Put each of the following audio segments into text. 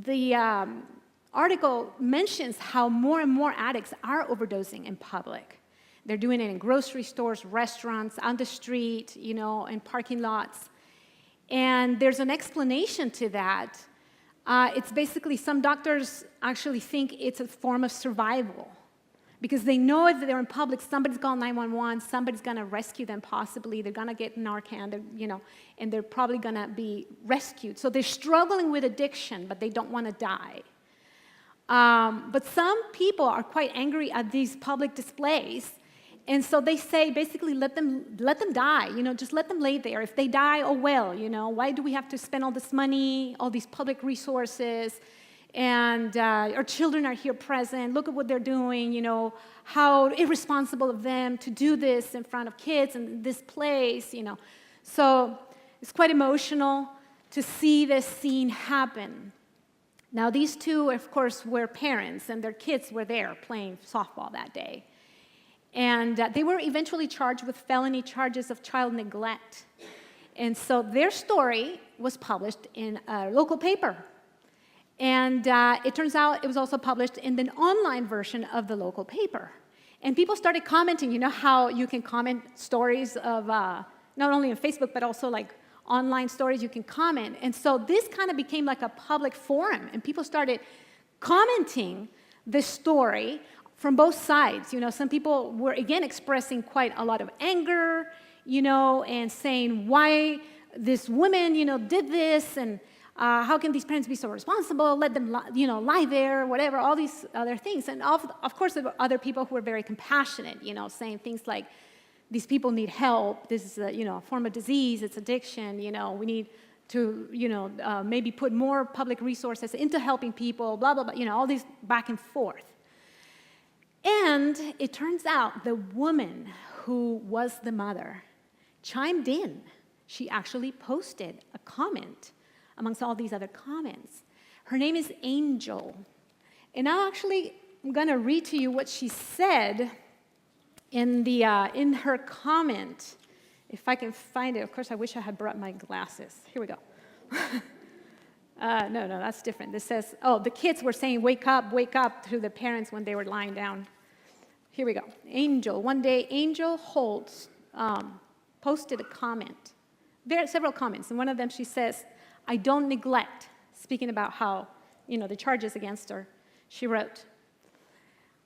the article mentions how more and more addicts are overdosing in public. They're doing it in grocery stores, restaurants, on the street, in parking lots. And there's an explanation to that. It's basically some doctors actually think it's a form of survival because they know if they're in public, somebody's called 911, somebody's going to rescue them possibly, they're going to get Narcan, and they're probably going to be rescued. So they're struggling with addiction, but they don't want to die. But some people are quite angry at these public displays, and so they say, basically, let them die, just let them lay there. If they die, oh well, why do we have to spend all this money, all these public resources, and our children are here present, look at what they're doing, how irresponsible of them to do this in front of kids in this place, So it's quite emotional to see this scene happen. Now, these two, of course, were parents, and their kids were there playing softball that day. And they were eventually charged with felony charges of child neglect. And so their story was published in a local paper. And it turns out it was also published in the online version of the local paper. And people started commenting, how you can comment stories of, not only on Facebook, but also like online stories you can comment. And so this kind of became like a public forum, and people started commenting this story from both sides. Some people were, again, expressing quite a lot of anger, and saying why this woman, did this, and how can these parents be so responsible, let them, lie there, whatever, all these other things. And of course, there were other people who were very compassionate, saying things like, these people need help, this is a form of disease, it's addiction, we need to, maybe put more public resources into helping people, blah, blah, blah, all these back and forth. And it turns out the woman who was the mother chimed in. She actually posted a comment amongst all these other comments. Her name is Angel. And I'm going to read to you what she said in her comment. If I can find it. Of course, I wish I had brought my glasses. Here we go. No, that's different. This says, the kids were saying, wake up, to the parents when they were lying down. Here we go. Angel. One day, Angel Holtz posted a comment. There are several comments. And one of them, she says, I don't neglect, speaking about how, the charges against her. She wrote,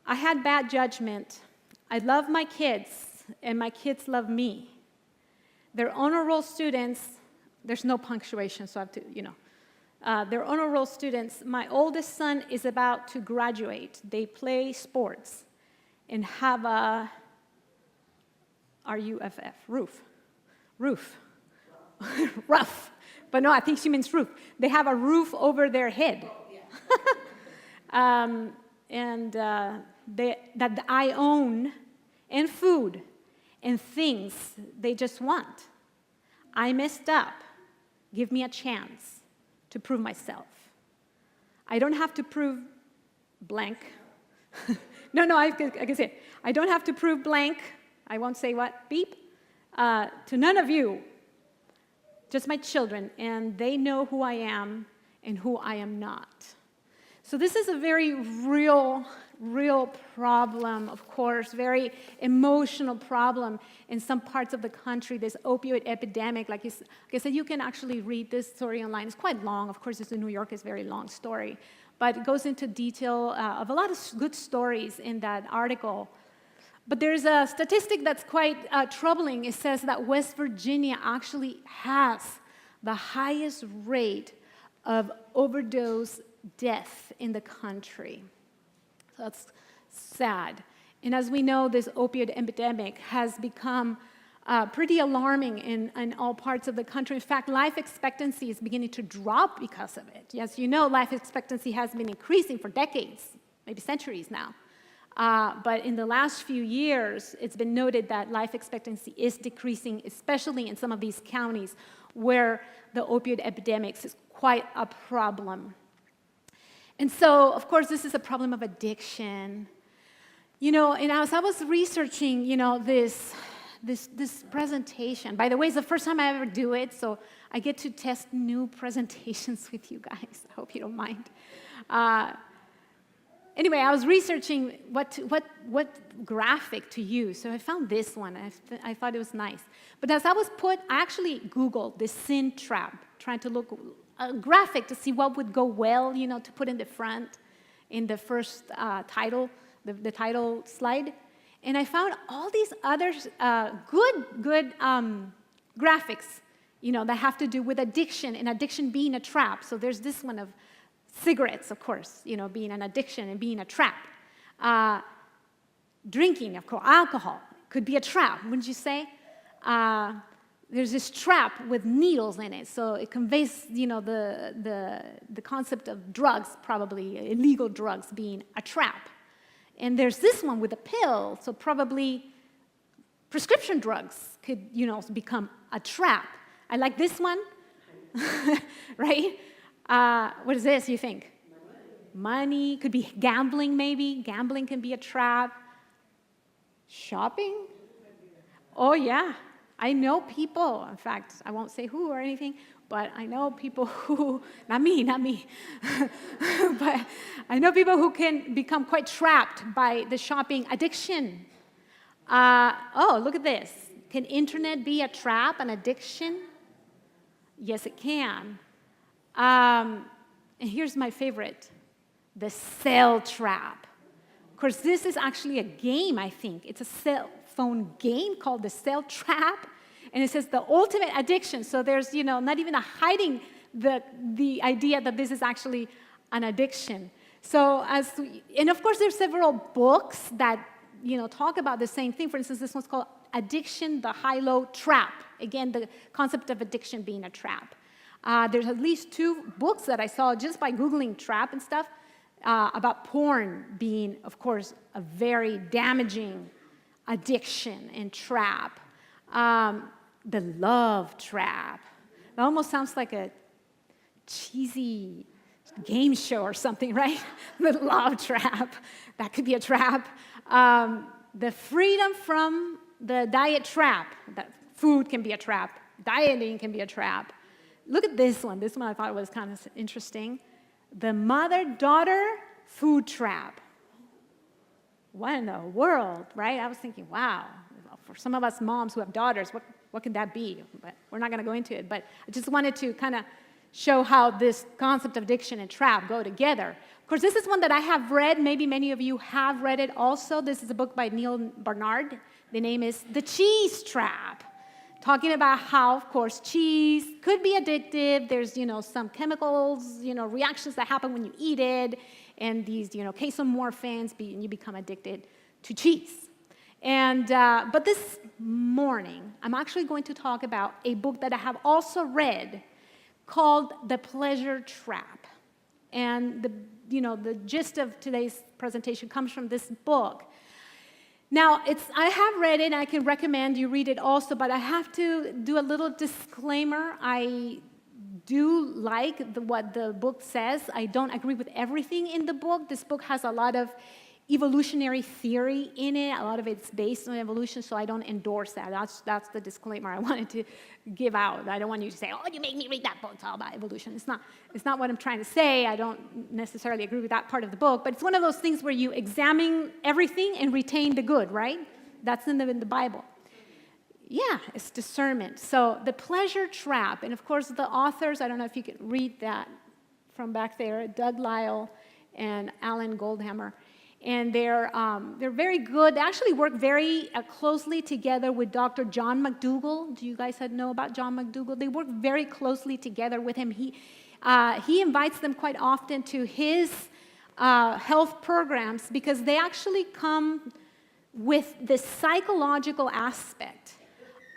I had bad judgment. I love my kids, and my kids love me. They're honor roll students. There's no punctuation, so I have to, they're honor roll students. My oldest son is about to graduate. They play sports and have a R-U-F-F, roof. Rough. But no, I think she means roof. They have a roof over their head. That I own, and food and things they just want. I messed up. Give me a chance to prove myself. I don't have to prove blank. No, I can say it. I don't have to prove blank. I won't say what, beep, to none of you, just my children, and they know who I am and who I am not. So this is a very real problem, of course, very emotional problem in some parts of the country, this opioid epidemic. Like I said, you can actually read this story online. It's quite long. Of course, it's in New York. It's a very long story. But it goes into detail of a lot of good stories in that article. But there's a statistic that's quite troubling. It says that West Virginia actually has the highest rate of overdose death in the country. So that's sad. And as we know, this opioid epidemic has become pretty alarming in all parts of the country. In fact, life expectancy is beginning to drop because of it. Yes, you know, life expectancy has been increasing for decades, maybe centuries now. But in the last few years, it's been noted that life expectancy is decreasing, especially in some of these counties where the opioid epidemic is quite a problem. And so, of course, this is a problem of addiction. You know, and as I was researching, you know, this this presentation. By the way, it's the first time I ever do it, so I get to test new presentations with you guys. I hope you don't mind. Anyway, I was researching what graphic to use, so I found this one. I thought it was nice. But as I actually Googled the sin trap, trying to look a graphic to see what would go well, to put in the front, in the first title, the title slide. And I found all these other good graphics, that have to do with addiction, and addiction being a trap. So there's this one of cigarettes, of course, being an addiction and being a trap. Drinking, of course, alcohol could be a trap, wouldn't you say? There's this trap with needles in it, so it conveys, the concept of drugs, probably illegal drugs, being a trap. And there's this one with a pill, so probably prescription drugs could, become a trap. I like this one, right? What is this, you think? Money. Could be gambling, maybe. Gambling can be a trap. Shopping? Oh, yeah. I know people, in fact, I won't say who or anything, but I know people who, not me, but I know people who can become quite trapped by the shopping addiction. Look at this. Can internet be a trap, an addiction? Yes, it can. And here's my favorite, the cell trap. Of course, this is actually a game, I think. It's a cell phone game called the cell trap. And it says the ultimate addiction. So there's, not even hiding the idea that this is actually an addiction. So and of course, there's several books that, talk about the same thing. For instance, this one's called Addiction, the High-Low Trap. Again, the concept of addiction being a trap. There's at least 2 books that I saw just by Googling trap and stuff about porn being, of course, a very damaging addiction and trap. The love trap. It almost sounds like a cheesy game show or something, right? The love trap. That could be a trap. The freedom from the diet trap. That food can be a trap. Dieting can be a trap. Look at this one. This one I thought was kind of interesting. The mother-daughter food trap. What in the world, right? I was thinking, wow, for some of us moms who have daughters, what could that be? But we're not going to go into it. But I just wanted to kind of show how this concept of addiction and trap go together. Of course, this is one that I have read. Maybe many of you have read it also. This is a book by Neil Barnard. The name is The Cheese Trap. Talking about how, of course, cheese could be addictive. There's, some chemicals, reactions that happen when you eat it. And these, casomorphins, and you become addicted to cheese. And but this morning, I'm actually going to talk about a book that I have also read called The Pleasure Trap. And the gist of today's presentation comes from this book. Now, I have read it, and I can recommend you read it also, but I have to do a little disclaimer. I do like what the book says. I don't agree with everything in the book. This book has a lot of evolutionary theory in it. A lot of it's based on evolution, so I don't endorse that. That's the disclaimer I wanted to give out. I don't want you to say, oh, you made me read that book. It's all about evolution. It's not what I'm trying to say. I don't necessarily agree with that part of the book, but it's one of those things where you examine everything and retain the good, right? That's in the Bible. Yeah, it's discernment. So The Pleasure Trap, and of course the authors, I don't know if you could read that from back there, Doug Lisle and Alan Goldhammer. And they're very good. They actually work very closely together with Dr. John McDougall. Do you guys know about John McDougall? They work very closely together with him. He invites them quite often to his health programs because they actually come with the psychological aspect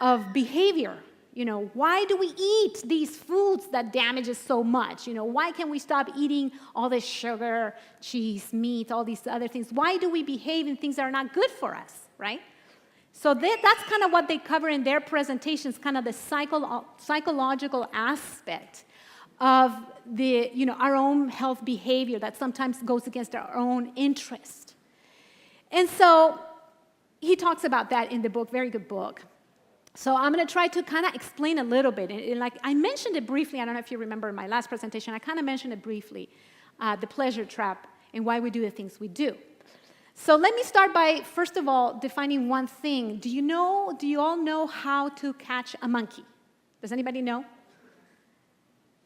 of behavior. Why do we eat these foods that damage us so much? Why can't we stop eating all this sugar, cheese, meat, all these other things? Why do we behave in things that are not good for us, right? So that's kind of what they cover in their presentations, kind of the psychological aspect of our own health behavior that sometimes goes against our own interest. And so he talks about that in the book, very good book. So I'm going to try to kind of explain a little bit. And like I mentioned it briefly. I don't know if you remember in my last presentation. I kind of mentioned it briefly, the pleasure trap and why we do the things we do. So let me start by, first of all, defining one thing. Do you all know how to catch a monkey? Does anybody know?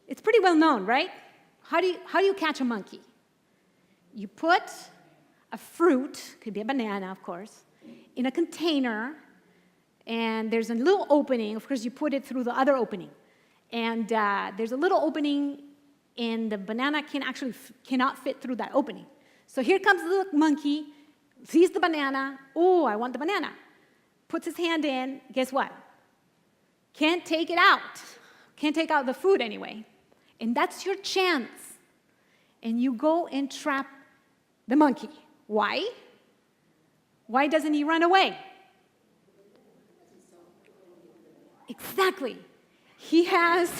It's pretty well known, right? How do you catch a monkey? You put a fruit, could be a banana, of course, in a container, and there's a little opening. Of course, you put it through the other opening. And there's a little opening, and the banana cannot fit through that opening. So here comes the little monkey, sees the banana. Oh, I want the banana. Puts his hand in. Guess what? Can't take it out. Can't take out the food anyway. And that's your chance. And you go and trap the monkey. Why? Why doesn't he run away? Exactly. He has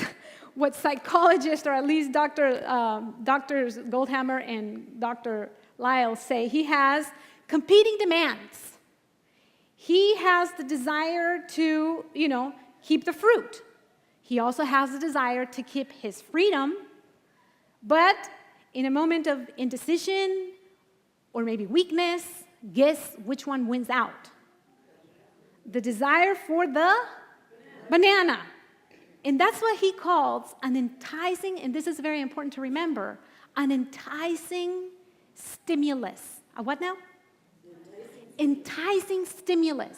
what psychologists, or at least Doctors Goldhammer and Dr. Lyle say, he has competing demands. He has the desire to, keep the fruit. He also has the desire to keep his freedom, but in a moment of indecision or maybe weakness, guess which one wins out? The desire for the banana. And that's what he calls an enticing, and this is very important to remember, an enticing stimulus. A what now? Enticing stimulus.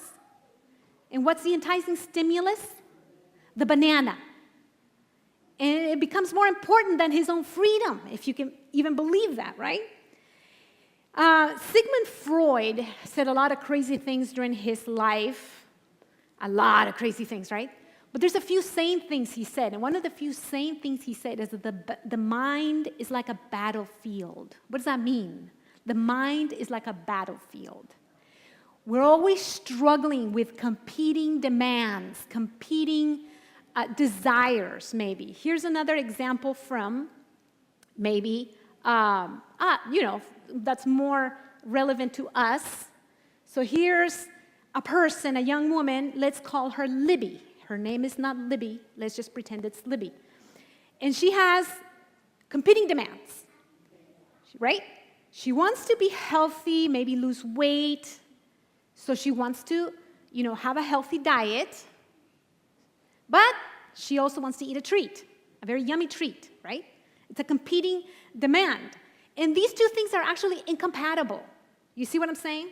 And what's the enticing stimulus? The banana. And it becomes more important than his own freedom, if you can even believe that, right? Sigmund Freud said a lot of crazy things during his life. A lot of crazy things, right? But there's a few sane things he said. And one of the few sane things he said is that the mind is like a battlefield. What does that mean? The mind is like a battlefield. We're always struggling with competing demands, competing desires, maybe. Here's another example from maybe, that's more relevant to us. So here's a person, a young woman, let's call her Libby. Her name is not Libby. Let's just pretend it's Libby. And she has competing demands, right? She wants to be healthy, maybe lose weight. So she wants to, have a healthy diet. But she also wants to eat a treat, a very yummy treat, right? It's a competing demand. And these two things are actually incompatible. You see what I'm saying?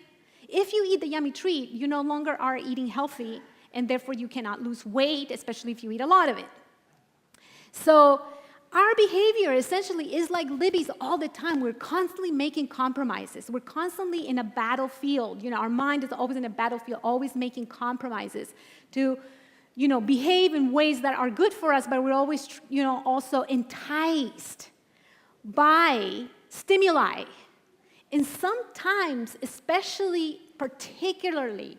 If you eat the yummy treat, you no longer are eating healthy, and therefore you cannot lose weight, especially if you eat a lot of it. So our behavior essentially is like Libby's all the time. We're constantly making compromises. We're constantly in a battlefield. Our mind is always in a battlefield, always making compromises to, behave in ways that are good for us, but we're always, also enticed by stimuli. And sometimes, especially, particularly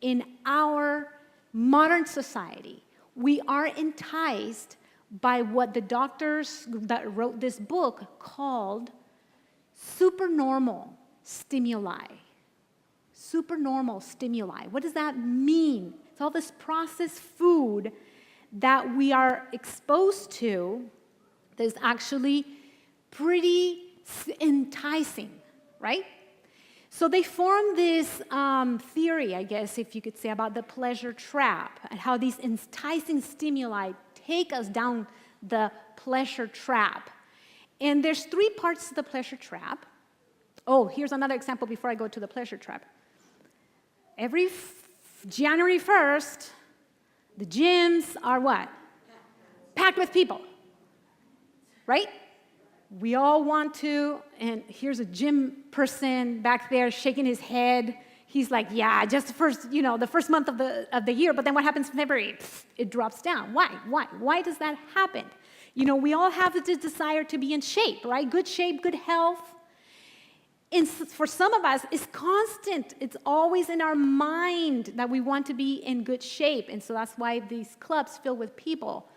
in our modern society, we are enticed by what the doctors that wrote this book called supernormal stimuli. Supernormal stimuli. What does that mean? It's all this processed food that we are exposed to that is actually pretty enticing, right? So they formed this theory, I guess, if you could say, about the pleasure trap and how these enticing stimuli take us down the pleasure trap. And there's three parts to the pleasure trap. Oh, here's another example before I go to the pleasure trap. Every January 1st, the gyms are what? Packed with people, right? We all want to, and here's a gym person back there shaking his head. He's like, yeah, just the first month of the year, but then what happens in February? It drops down. Why? Why does that happen? We all have this desire to be in shape, right? Good shape, good health. And for some of us, it's constant. It's always in our mind that we want to be in good shape. And so that's why these clubs fill with people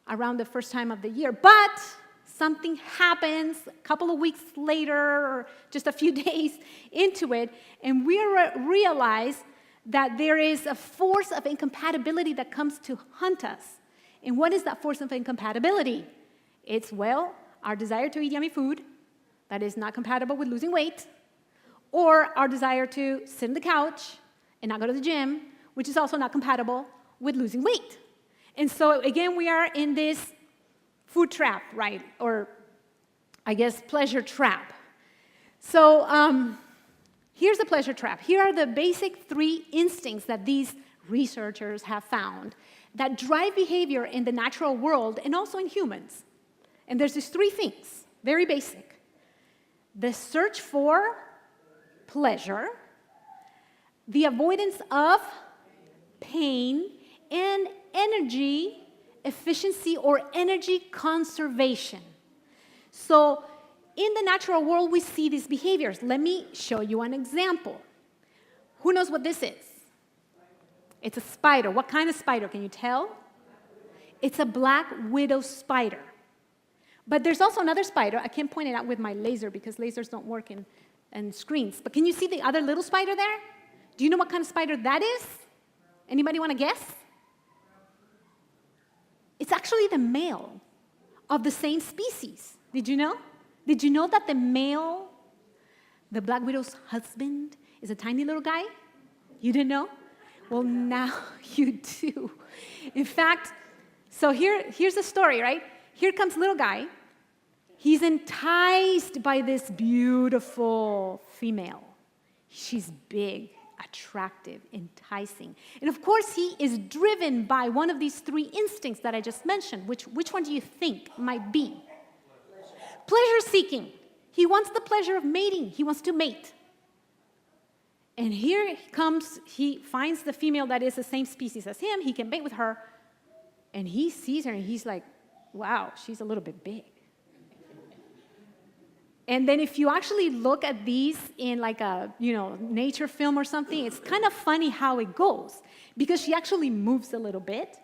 around the first time of the year. But something happens a couple of weeks later or just a few days into it, and we realize that there is a force of incompatibility that comes to hunt us. And what is that force of incompatibility? It's, well, our desire to eat yummy food that is not compatible with losing weight, or our desire to sit on the couch and not go to the gym, which is also not compatible with losing weight. And so, again, we are in this food trap, right? Or, I guess, pleasure trap. So, here's the pleasure trap. Here are the basic 3 instincts that these researchers have found that drive behavior in the natural world and also in humans. And there's these 3 things, very basic. The search for pleasure, the avoidance of pain, and energy efficiency or energy conservation. So in the natural world, we see these behaviors. Let me show you an example. Who knows what this is? It's a spider. What kind of spider? Can you tell? It's a black widow spider. But there's also another spider. I can't point it out with my laser because lasers don't work in screens. But can you see the other little spider there? Do you know what kind of spider that is? Anybody want to guess? It's actually the male of the same species. Did you know? Did you know that the male, the black widow's husband, is a tiny little guy? You didn't know? Well, now you do. In fact, so here's the story, right? Here comes little guy. He's enticed by this beautiful female. She's big, attractive, enticing. And of course, he is driven by one of these 3 instincts that I just mentioned. Which one do you think might be? Pleasure seeking. He wants the pleasure of mating. He wants to mate. And here he finds the female that is the same species as him. He can mate with her. And he sees her and he's like, wow, she's a little bit big. And then if you actually look at these in like a, nature film or something, it's kind of funny how it goes. Because she actually moves a little bit.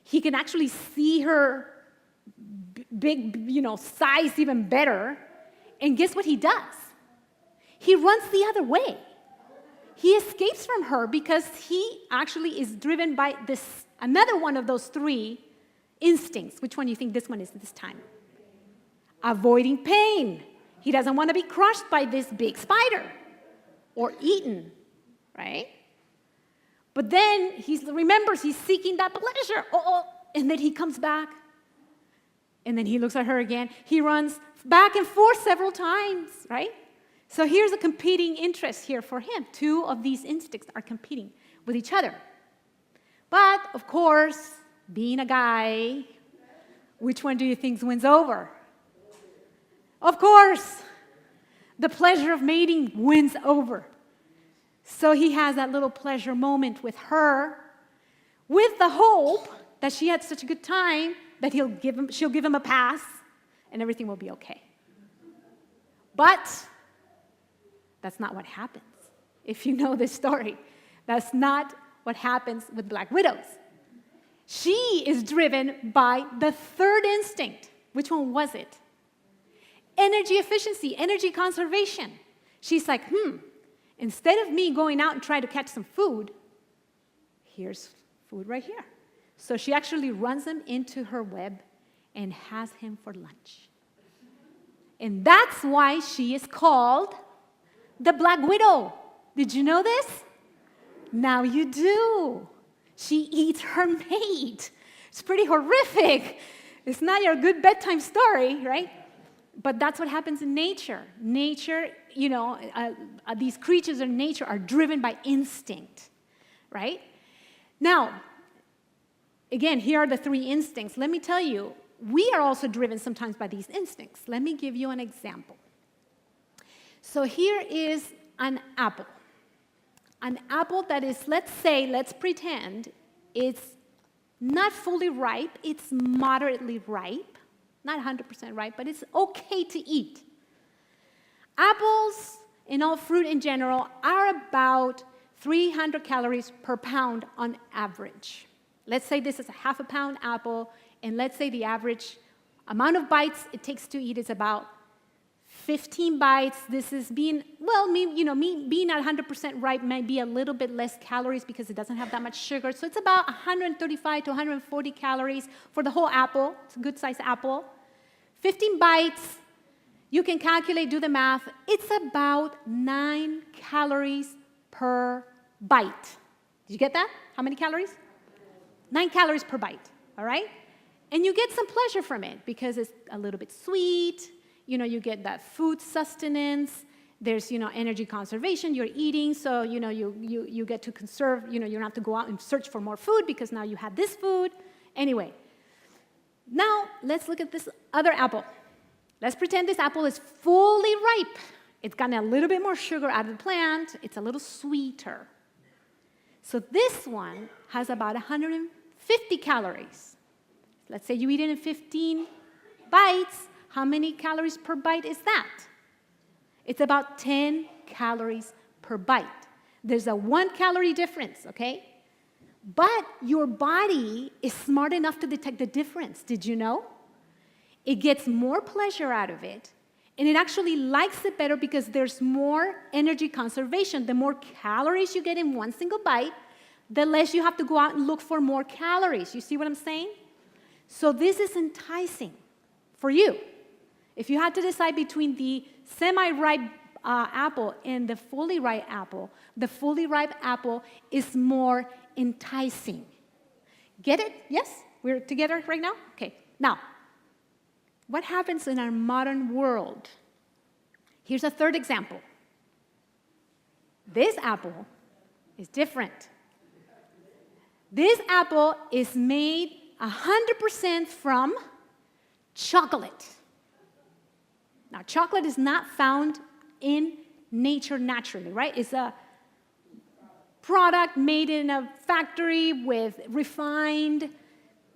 He can actually see her big, size even better. And guess what he does? He runs the other way. He escapes from her because he actually is driven by another one of those 3 instincts. Which one do you think this one is this time? Avoiding pain. He doesn't want to be crushed by this big spider or eaten, right? But then he remembers he's seeking that pleasure. And then he comes back. And then he looks at her again. He runs back and forth several times, right? So here's a competing interest here for him. 2 of these instincts are competing with each other. But, of course, being a guy, which one do you think wins over? Of course, the pleasure of mating wins over. So he has that little pleasure moment with her, with the hope that she had such a good time that she'll give him a pass, and everything will be okay. But that's not what happens. If you know this story, that's not what happens with black widows. She is driven by the 3rd instinct. Which one was it? Energy efficiency, energy conservation. She's like, instead of me going out and trying to catch some food, here's food right here. So she actually runs him into her web and has him for lunch. And that's why she is called the Black Widow. Did you know this? Now you do. She eats her mate. It's pretty horrific. It's not your good bedtime story, right? But that's what happens in nature. Nature, these creatures in nature are driven by instinct, right? Now, again, here are the 3 instincts. Let me tell you, we are also driven sometimes by these instincts. Let me give you an example. So here is an apple. An apple that is, let's pretend, it's not fully ripe, it's moderately ripe. Not 100% ripe, but it's okay to eat. Apples and all fruit in general are about 300 calories per pound on average. Let's say this is a half a pound apple, and let's say the average amount of bites it takes to eat is about 15 bites. This is being, well, being at 100% ripe might be a little bit less calories because it doesn't have that much sugar. So it's about 135 to 140 calories for the whole apple. It's a good-sized apple. 15 bites, you can calculate, do the math. It's about 9 calories per bite. Did you get that? How many calories? 9 calories per bite, all right? And you get some pleasure from it because it's a little bit sweet. You get that food sustenance. There's, energy conservation. You're eating, so, you get to conserve. You don't have to go out and search for more food because now you have this food. Anyway, now let's look at this other apple. Let's pretend this apple is fully ripe. It's gotten a little bit more sugar out of the plant. It's a little sweeter. So this one has about 150 calories. Let's say you eat it in 15 bites. How many calories per bite is that? It's about 10 calories per bite. There's a 1 calorie difference, okay? But your body is smart enough to detect the difference. Did you know? It gets more pleasure out of it, and it actually likes it better because there's more energy conservation. The more calories you get in one single bite, the less you have to go out and look for more calories. You see what I'm saying? So this is enticing for you. If you had to decide between the semi-ripe apple and the fully ripe apple is more enticing. Get it? Yes? We're together right now? Okay. Now, what happens in our modern world? Here's a third example. This apple is different. This apple is made 100% from chocolate. Now, chocolate is not found in nature naturally, right? It's a product made in a factory with refined,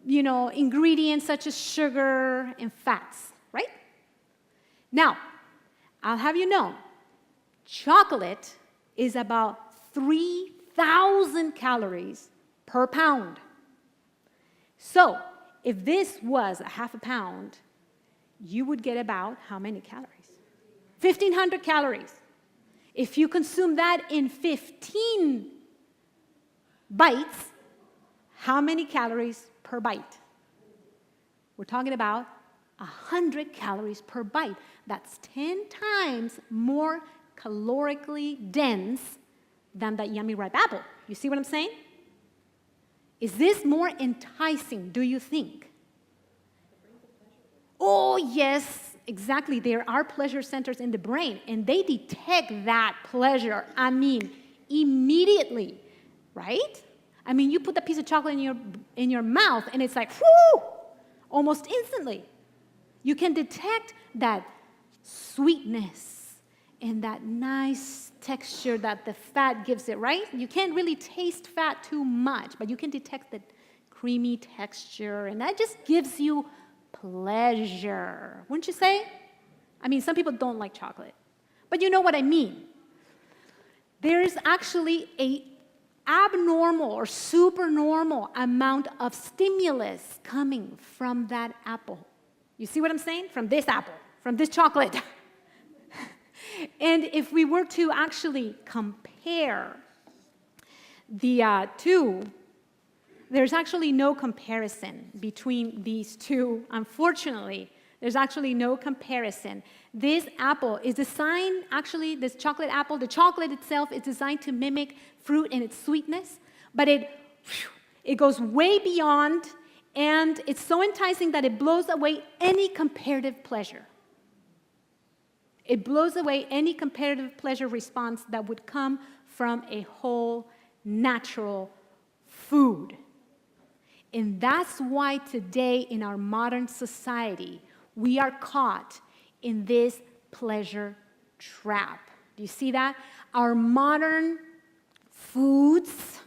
ingredients such as sugar and fats, right? Now, I'll have you know, chocolate is about 3,000 calories per pound. So, if this was a half a pound, you would get about how many calories? 1,500 calories. If you consume that in 15 bites, how many calories per bite? We're talking about 100 calories per bite. That's 10 times more calorically dense than that yummy ripe apple. You see what I'm saying? Is this more enticing, do you think? Oh, yes, exactly. There are pleasure centers in the brain, and they detect that pleasure, immediately, right? You put that piece of chocolate in your mouth, and it's like, whoo, almost instantly. You can detect that sweetness and that nice texture that the fat gives it, right? You can't really taste fat too much, but you can detect the creamy texture, and that just gives you pleasure. Wouldn't you say? Some people don't like chocolate, but you know what I mean. There is actually an abnormal or supernormal amount of stimulus coming from that apple. You see what I'm saying? From this apple, from this chocolate. And if we were to actually compare the two, there's actually no comparison between these two. Unfortunately, there's actually no comparison. This apple is designed, this chocolate apple, the chocolate itself is designed to mimic fruit in its sweetness, but it goes way beyond, and it's so enticing that it blows away any comparative pleasure. It blows away any comparative pleasure response that would come from a whole natural food. And that's why today in our modern society, we are caught in this pleasure trap. Do you see that? Our modern foods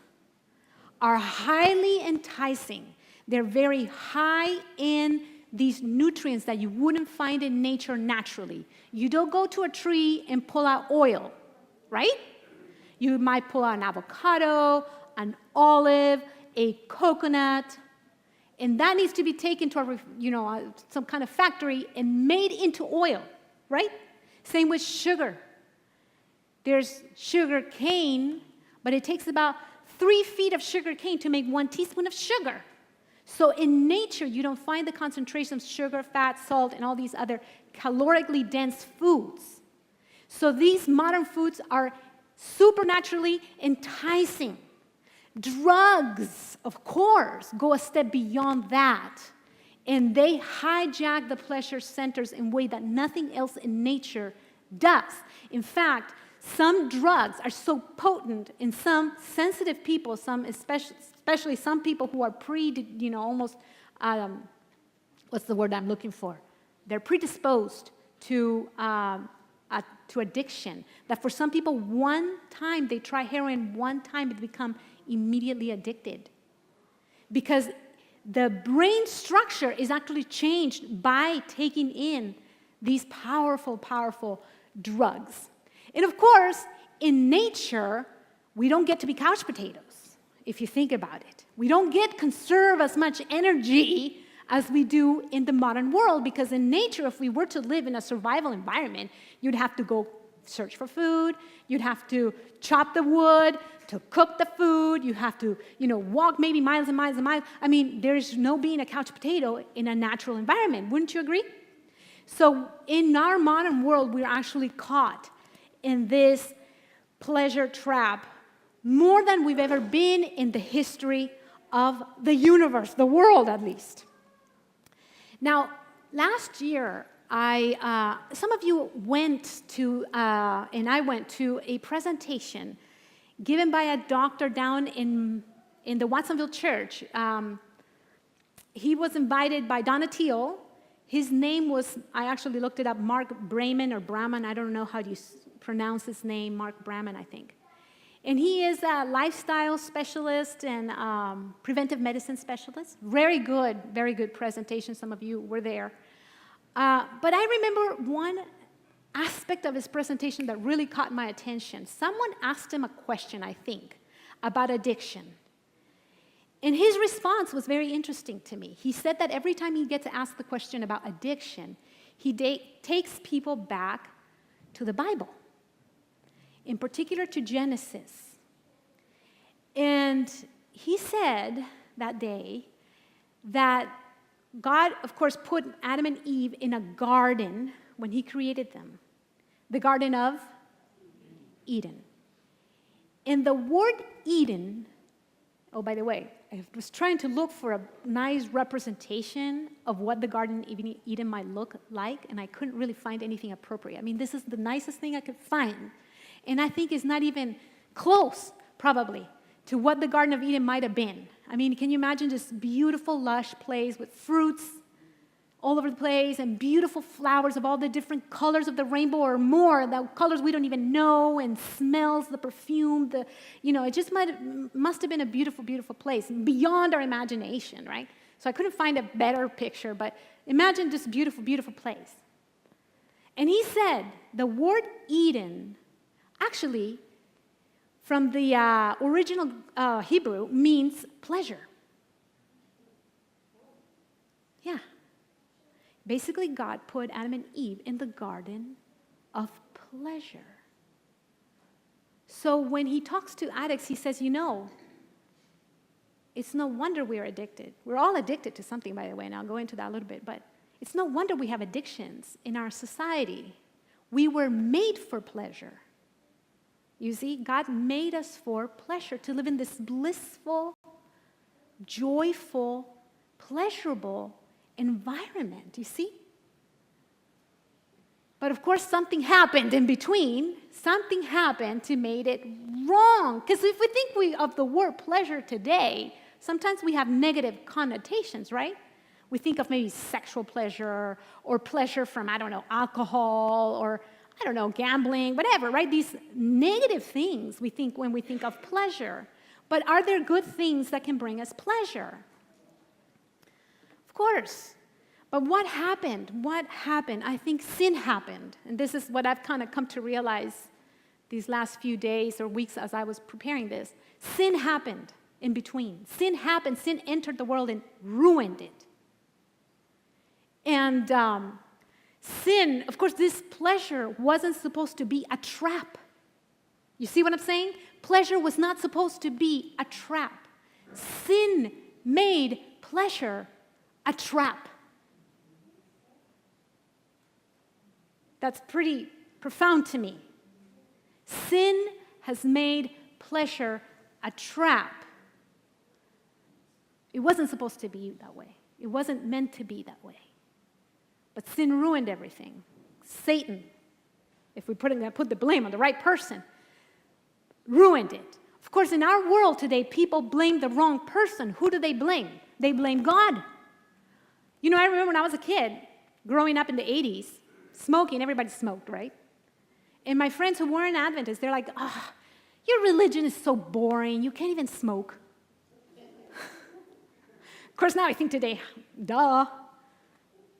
are highly enticing. They're very high in these nutrients that you wouldn't find in nature naturally. You don't go to a tree and pull out oil, right? You might pull out an avocado, an olive, a coconut, and that needs to be taken to some kind of factory and made into oil, right? Same with sugar. There's sugar cane, but it takes about 3 feet of sugar cane to make 1 teaspoon of sugar. So in nature, you don't find the concentration of sugar, fat, salt, and all these other calorically dense foods. So these modern foods are supernaturally enticing. Drugs, of course, go a step beyond that. And they hijack the pleasure centers in a way that nothing else in nature does. In fact, some drugs are so potent in some sensitive people, especially some people who are what's the word I'm looking for? They're predisposed to addiction. That for some people, one time they try heroin, one time they become immediately addicted. Because the brain structure is actually changed by taking in these powerful, powerful drugs. And of course, in nature, we don't get to be couch potatoes, if you think about it. We don't conserve as much energy as we do in the modern world, because in nature, if we were to live in a survival environment, you'd have to go search for food, you'd have to chop the wood, to cook the food, you have to, walk maybe miles and miles and miles. I mean, there's no being a couch potato in a natural environment. Wouldn't you agree? So in our modern world, we're actually caught in this pleasure trap more than we've ever been in the history of the universe, the world at least. Now, last year, some of you went to, and I went to a presentation given by a doctor down in the Watsonville church. He was invited by Donatille. His name was, I actually looked it up, Mark Brayman or Brahman. I don't know how you pronounce his name, Mark Brahman, I think. And he is a lifestyle specialist and preventive medicine specialist. Very good presentation. Some of you were there. But I remember one aspect of his presentation that really caught my attention. Someone asked him a question, I think, about addiction. And his response was very interesting to me. He said that every time he gets asked the question about addiction, he takes people back to the Bible, in particular to Genesis. And he said that day that God, of course, put Adam and Eve in a garden when he created them, the Garden of Eden. And the word Eden, oh, by the way, I was trying to look for a nice representation of what the Garden of Eden might look like, and I couldn't really find anything appropriate. I mean, this is the nicest thing I could find. And I think it's not even close, probably, to what the Garden of Eden might have been. I mean, can you imagine this beautiful, lush place with fruits all over the place and beautiful flowers of all the different colors of the rainbow or more, the colors we don't even know, and smells, the perfume, it just must have been a beautiful, beautiful place, beyond our imagination, right? So I couldn't find a better picture, but imagine this beautiful, beautiful place. And he said the word Eden, actually, from the original Hebrew, means pleasure. Yeah. Basically, God put Adam and Eve in the garden of pleasure. So when he talks to addicts, he says, it's no wonder we're addicted. We're all addicted to something, by the way, and I'll go into that a little bit, but it's no wonder we have addictions in our society. We were made for pleasure. You see, God made us for pleasure, to live in this blissful, joyful, pleasurable environment, you see? But of course, something happened in between. Something happened to make it wrong. Because if we think of the word pleasure today, sometimes we have negative connotations, right? We think of maybe sexual pleasure or pleasure from, alcohol or, gambling, whatever, right? These negative things we think when we think of pleasure. But are there good things that can bring us pleasure? Of course. But what happened? I think sin happened. And this is what I've kind of come to realize these last few days or weeks as I was preparing this. Sin happened in between. Sin happened. Sin entered the world and ruined it. And Sin, of course, this pleasure wasn't supposed to be a trap. You see what I'm saying? Pleasure was not supposed to be a trap. Sin made pleasure a trap. That's pretty profound to me. Sin has made pleasure a trap. It wasn't supposed to be that way. It wasn't meant to be that way. But sin ruined everything. Satan, if we put the blame on the right person, ruined it. Of course, in our world today, people blame the wrong person. Who do they blame? They blame God. You know, I remember when I was a kid, growing up in the 80s, smoking, everybody smoked, right? And my friends who weren't Adventists, they're like, oh, your religion is so boring. You can't even smoke. Of course, now I think today, duh.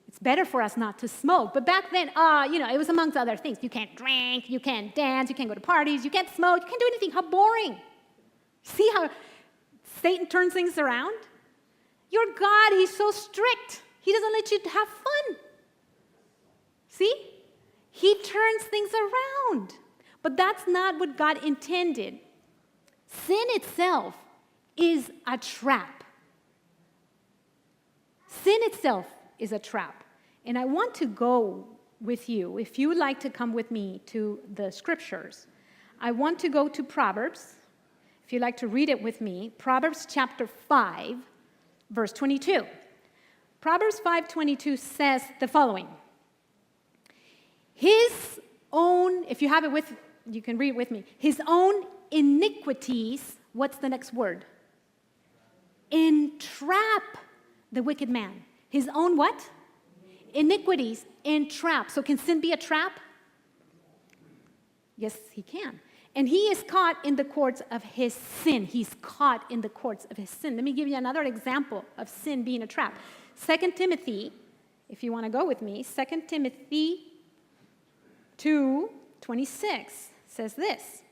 It's better for us not to smoke. But back then, it was amongst other things. You can't drink, you can't dance, you can't go to parties, you can't smoke, you can't do anything. How boring. See how Satan turns things around? Your God, he's so strict. He doesn't let you have fun. See? He turns things around. But that's not what God intended. Sin itself is a trap. Sin itself is a trap. And I want to go with you, if you would like to come with me to the scriptures. I want to go to Proverbs, if you'd like to read it with me. Proverbs chapter 5, verse 22. Proverbs 5:22 says the following. His own, if you have it with, you can read it with me. His own iniquities, what's the next word? Entrap the wicked man. His own what? Iniquities entrap. So can sin be a trap? Yes, he can. And he is caught in the courts of his sin. He's caught in the courts of his sin. Let me give you another example of sin being a trap. 2 Timothy, if you want to go with me, 2 Timothy 2:26 says this.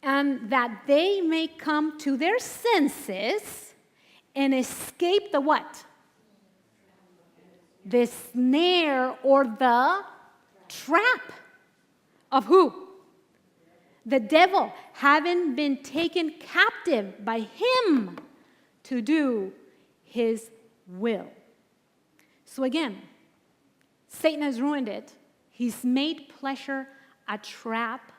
And that they may come to their senses and escape the what? The snare or the trap of who? The devil, having been taken captive by him to do his will. So again, Satan has ruined it. He's made pleasure a trap.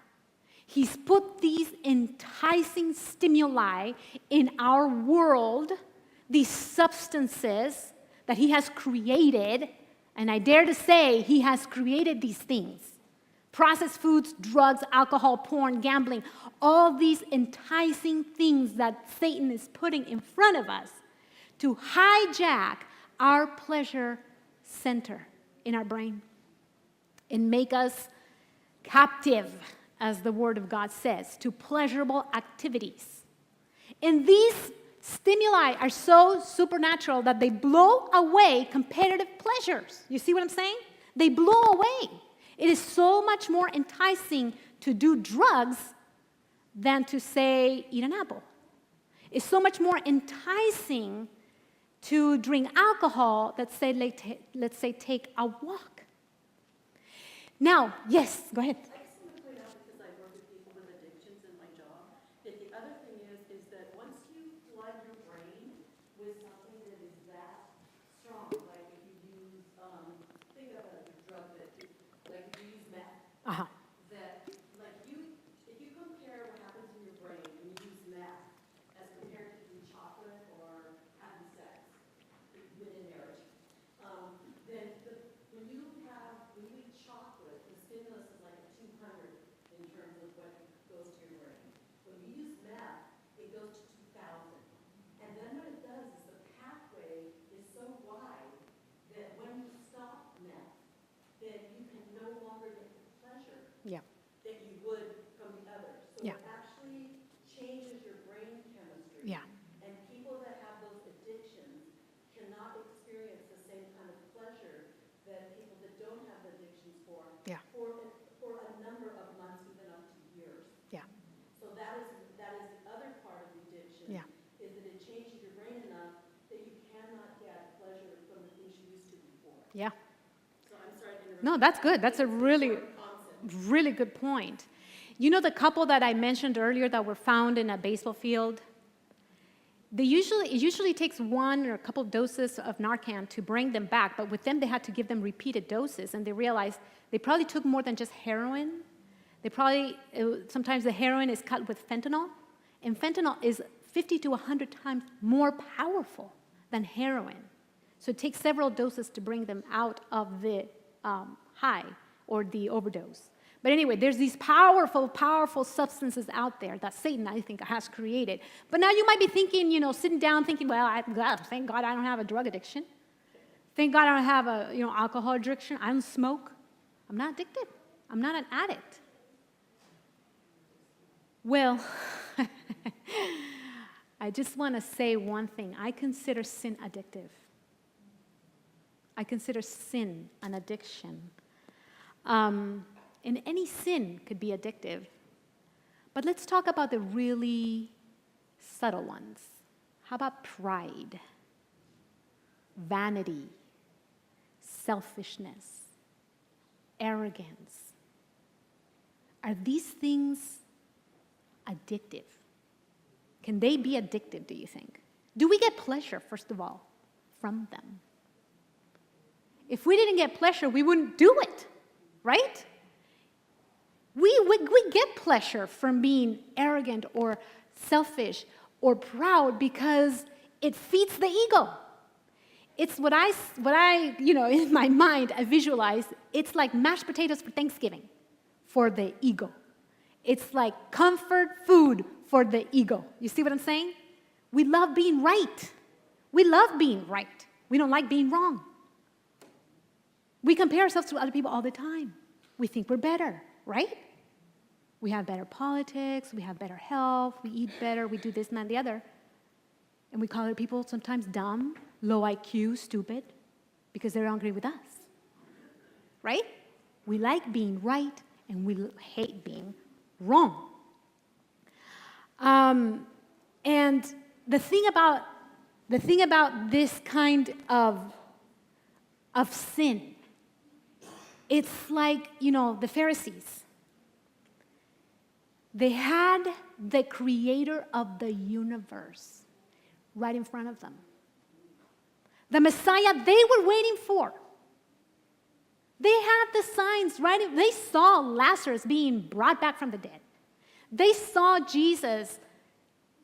He's put these enticing stimuli in our world, these substances that he has created, and I dare to say he has created these things. Processed foods, drugs, alcohol, porn, gambling, all these enticing things that Satan is putting in front of us to hijack our pleasure center in our brain and make us captive, as the Word of God says, to pleasurable activities. And these stimuli are so supernatural that they blow away competitive pleasures. You see what I'm saying? They blow away. It is so much more enticing to do drugs than to, say, eat an apple. It's so much more enticing to drink alcohol than, let's say, take a walk. Now, yes, go ahead. I just want to point out, because I work with people with addictions in my job, that the other thing is that once you flood your brain with something that is that strong, like if you use, think of a drug that, like if you use meth, that, like if you compare what happens in your brain when you use meth as compared to eating chocolate or having sex within marriage, then when you eat chocolate, the stimulus is like a 200 in terms of what goes to your brain. When you use meth, it goes to 2,000. And then what it does is the pathway is so wide that when you stop meth, then you can no longer get the pleasure that you would from the other. So it actually changes your brain chemistry. Yeah. And people that have those addictions cannot experience the same kind of pleasure that people that don't have addictions for a number of months, even up to years. Yeah. So that is the other part of the addiction, is that it changes your brain enough that you cannot get pleasure from the things you used to before. Yeah. No, that's good. That's a really, really good point. You know the couple that I mentioned earlier that were found in a baseball field? It usually takes one or a couple of doses of Narcan to bring them back, but with them they had to give them repeated doses, and they realized they probably took more than just heroin. Sometimes the heroin is cut with fentanyl, and fentanyl is 50 to 100 times more powerful than heroin. So it takes several doses to bring them out of the high or the overdose. But anyway, there's these powerful, powerful substances out there that Satan, I think, has created. But now you might be thinking, sitting down thinking, well, thank God I don't have a drug addiction. Thank God I don't have a, alcohol addiction. I don't smoke. I'm not addicted. I'm not an addict. Well, I just want to say one thing. I consider sin addictive. I consider sin an addiction. And any sin could be addictive. But let's talk about the really subtle ones. How about pride, vanity, selfishness, arrogance? Are these things addictive? Can they be addictive, do you think? Do we get pleasure, first of all, from them? If we didn't get pleasure, we wouldn't do it, right? We get pleasure from being arrogant or selfish or proud because it feeds the ego. It's what I in my mind, I visualize, it's like mashed potatoes for Thanksgiving for the ego. It's like comfort food for the ego. You see what I'm saying? We love being right. We love being right. We don't like being wrong. We compare ourselves to other people all the time. We think we're better, right? We have better politics, we have better health, we eat better, we do this and that and the other. And we call other people sometimes dumb, low IQ, stupid, because they don't agree with us, right? We like being right, and we hate being wrong. And the thing about this kind of sin, it's like, the Pharisees. They had the creator of the universe right in front of them. The Messiah they were waiting for. They had the signs right. They saw Lazarus being brought back from the dead. They saw Jesus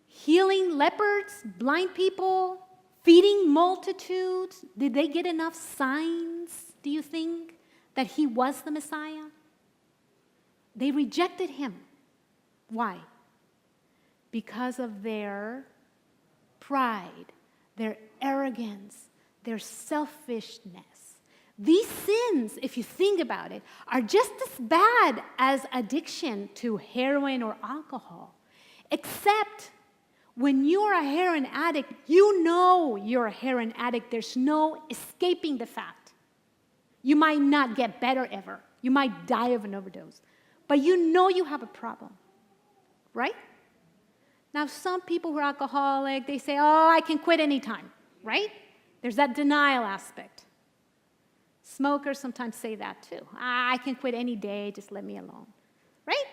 healing lepers, blind people, feeding multitudes. Did they get enough signs, do you think, that he was the Messiah? They rejected him. Why? Because of their pride, their arrogance, their selfishness. These sins, if you think about it, are just as bad as addiction to heroin or alcohol. Except when you're a heroin addict, you know you're a heroin addict. There's no escaping the fact. You might not get better ever. You might die of an overdose. But you know you have a problem. Right? Now, some people who are alcoholic, they say, oh, I can quit anytime, right? There's that denial aspect. Smokers sometimes say that too. I can quit any day, just let me alone, right?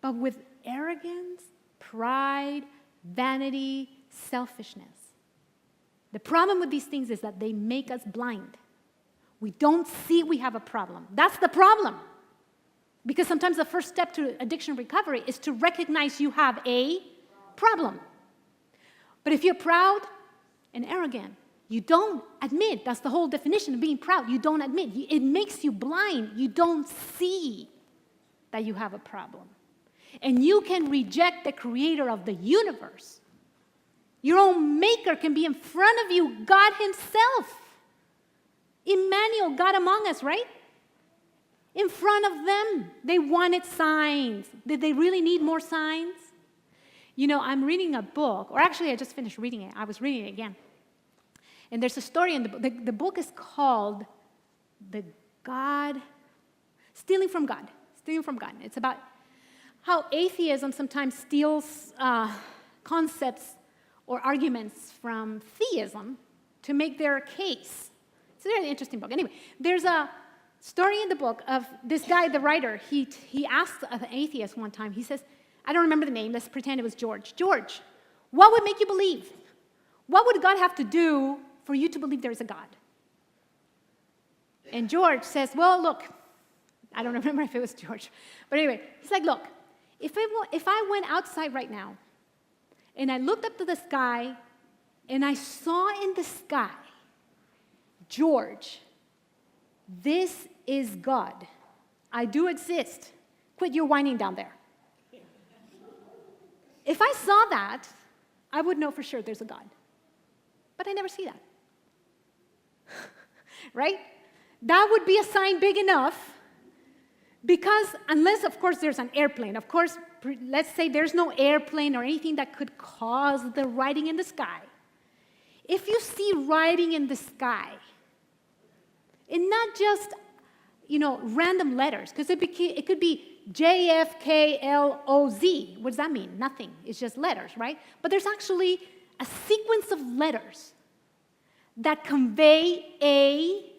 But with arrogance, pride, vanity, selfishness, the problem with these things is that they make us blind. We don't see we have a problem. That's the problem. Because sometimes the first step to addiction recovery is to recognize you have a problem. But if you're proud and arrogant, you don't admit. That's the whole definition of being proud. You don't admit. It makes you blind. You don't see that you have a problem. And you can reject the creator of the universe. Your own maker can be in front of you, God himself. Emmanuel, God among us, right? In front of them, they wanted signs. Did they really need more signs? I'm reading a book, or actually I just finished reading it. I was reading it again. And there's a story in the book. The book is called Stealing from God. Stealing from God. It's about how atheism sometimes steals concepts or arguments from theism to make their case. It's a very interesting book. Anyway, there's a story in the book of this guy, the writer. He asked an atheist one time, he says, I don't remember the name, let's pretend it was George. George, what would make you believe? What would God have to do for you to believe there is a God? And George says, well, look, I don't remember if it was George. But anyway, he's like, look, if I went outside right now and I looked up to the sky and I saw in the sky, George, this is God. I do exist. Quit your whining down there. If I saw that, I would know for sure there's a God. But I never see that. Right? That would be a sign big enough because unless, of course, there's an airplane. Of course, let's say there's no airplane or anything that could cause the writing in the sky. If you see writing in the sky, and not just, random letters, because it could be JFKLOZ. What does that mean? Nothing. It's just letters, right? But there's actually a sequence of letters that convey a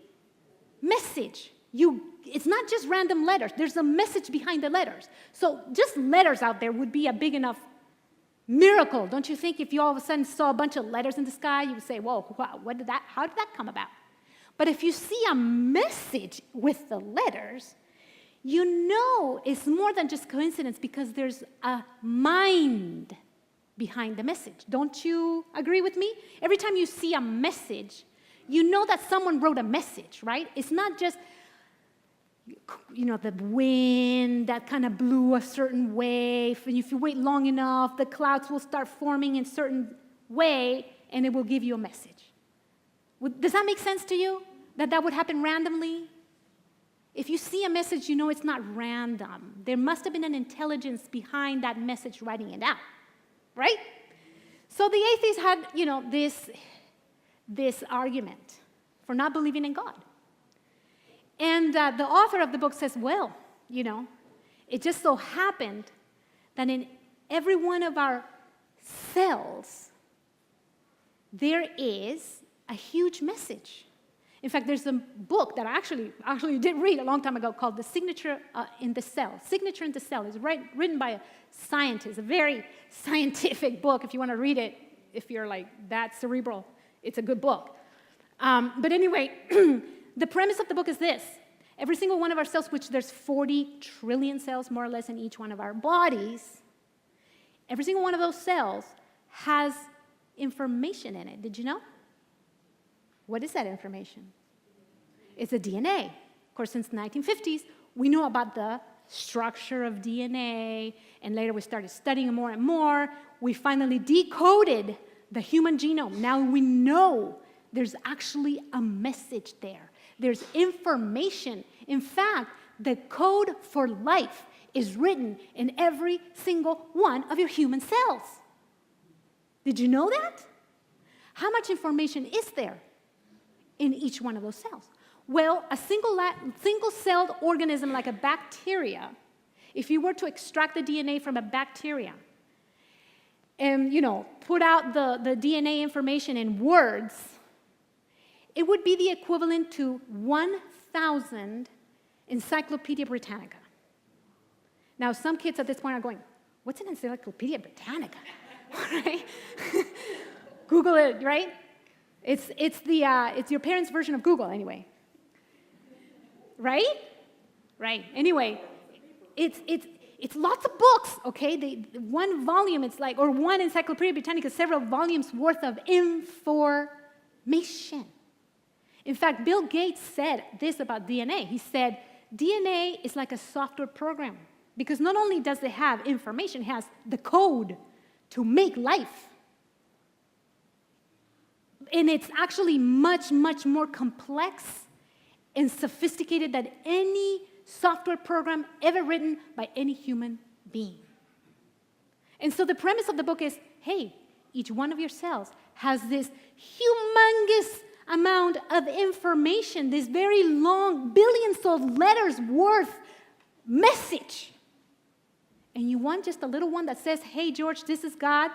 message. It's not just random letters. There's a message behind the letters. So just letters out there would be a big enough miracle, don't you think? If you all of a sudden saw a bunch of letters in the sky, you would say, whoa, how did that come about? But if you see a message with the letters, you know it's more than just coincidence because there's a mind behind the message. Don't you agree with me? Every time you see a message, you know that someone wrote a message, right? It's not just, the wind that kind of blew a certain way. And if you wait long enough, the clouds will start forming in a certain way, and it will give you a message. Does that make sense to you? That would happen randomly? If you see a message, you know it's not random. There must have been an intelligence behind that message writing it out, right? So the atheists had, this argument for not believing in God. And the author of the book says, well, it just so happened that in every one of our cells, there is a huge message. In fact, there's a book that I actually did read a long time ago called The Signature in the Cell. Signature in the Cell is written by a scientist, a very scientific book. If you want to read it, if you're like that cerebral, it's a good book. But anyway, the premise of the book is this. Every single one of our cells, which there's 40 trillion cells more or less in each one of our bodies, every single one of those cells has information in it. Did you know? What is that information? It's the DNA. Of course, since the 1950s, we know about the structure of DNA, and later we started studying more and more. We finally decoded the human genome. Now we know there's actually a message there. There's information. In fact, the code for life is written in every single one of your human cells. Did you know that? How much information is there in each one of those cells? Well, a single-celled organism like a bacteria, if you were to extract the DNA from a bacteria and, put out the DNA information in words, it would be the equivalent to 1,000 Encyclopedia Britannica. Now, some kids at this point are going, what's an Encyclopedia Britannica? Right? Google it, right? It's your parents' version of Google, anyway. Right? Right. Anyway, it's lots of books, okay? One volume, or one Encyclopedia Britannica, several volumes worth of information. In fact, Bill Gates said this about DNA. He said, DNA is like a software program because not only does it have information, it has the code to make life. And it's actually much, much more complex and sophisticated than any software program ever written by any human being. And so the premise of the book is, hey, each one of your cells has this humongous amount of information, this very long, billions of letters worth message. And you want just a little one that says, hey, George, this is God.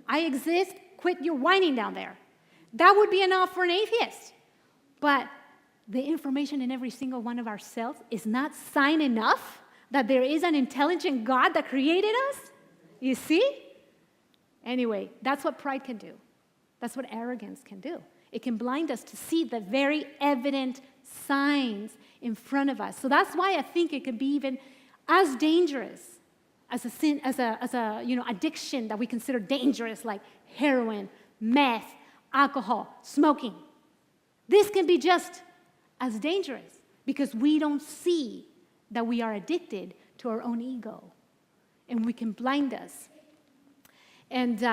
I exist. Quit your whining down there. That would be enough for an atheist. But the information in every single one of our cells is not sign enough that there is an intelligent God that created us? You see? Anyway, that's what pride can do. That's what arrogance can do. It can blind us to see the very evident signs in front of us. So that's why I think it can be even as dangerous as a sin, as a addiction that we consider dangerous, like heroin, meth, alcohol, smoking. This can be just as dangerous because we don't see that we are addicted to our own ego, and we can blind us. And